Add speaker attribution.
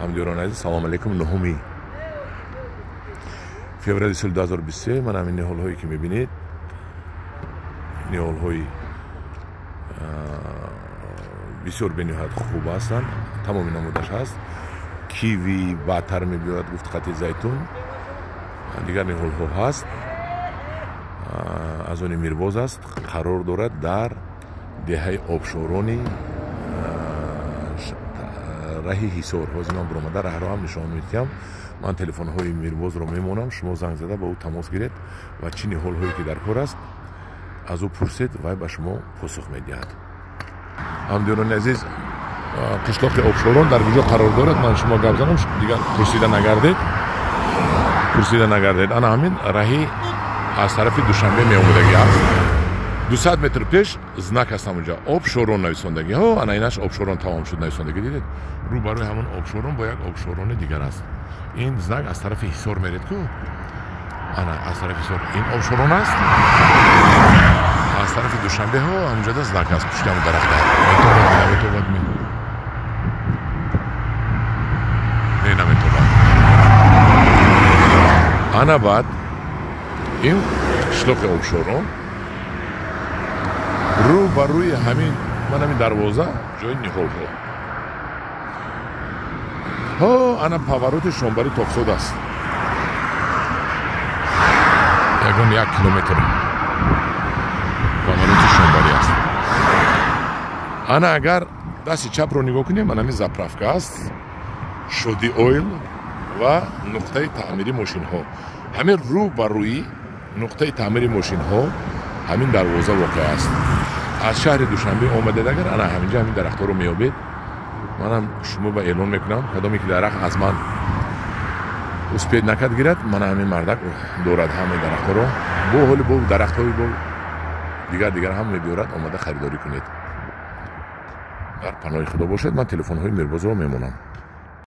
Speaker 1: همدیران عزیز سلام علیکم. نهمی فوریه سال 2023 من همین نهال هایی که میبینید نهال های بسیار به نهایت خوب هستند. تمام نمودش هست. کیوی بعدتر میبیارد گفت خط زیتون دیگر نهال ها هست. از اون میرباز است قرار دارد در دهه آبشارانی راهی حصار هازینام برآمده راه را هم نشان میدم. من تلفن های میرباز رو میمونم، شما زنگ زده با او تماس گیرید و چی نهال هایی که در کار است از او پرسید و به شما پاسخ میدهد. همدیران عزیز قشلاق آبشاران در کجا قرار دارد؟ من شما گپ زدم دیگر پرسیده نگردید. انا همین راهی از طرف دوشنبه می آمدگی است. 200 متر پیش زنک هست اونجا آبشاران نویسندگی ها. انا اینش آبشاران تمام شد نویسندگی دیدید. رو برای همون آبشاران با یک آبشاران دیگر است. این زنک از طرف حصار میرید کو. انا از طرف حصار این آبشاران است. از طرف دوشنبه ها اونجا دست زنک است پشت همون درخت نمیتواد. انا بعد این قشلاق آبشاران رو بر روی همین دروازه جای نهال ها انا پاورات شنبری تافسود است. یکم 1 کیلومتر پاورات شنبری است. انا اگر دست چپ رو نگاه کنیم همین زاپرافکا است، شودی اویل و نقطه تعمیری ماشین ها. همین رو بر روی نقطه تعمیری ماشین ها همین دروازه واقع است. از شهر دوشنبه آمده اگر انا همینجا همین درخت ها رو میابید. منم شما با اعلان میکنم کدامی که درخت از من اسپید نکرد گیرد من همین مردک دورد همین درخت ها رو با حال با درخت های با دیگر هم میبیارد آمده خریداری کنید. در پناه خدا باشد. من تلفن های میرباز رو میمونم.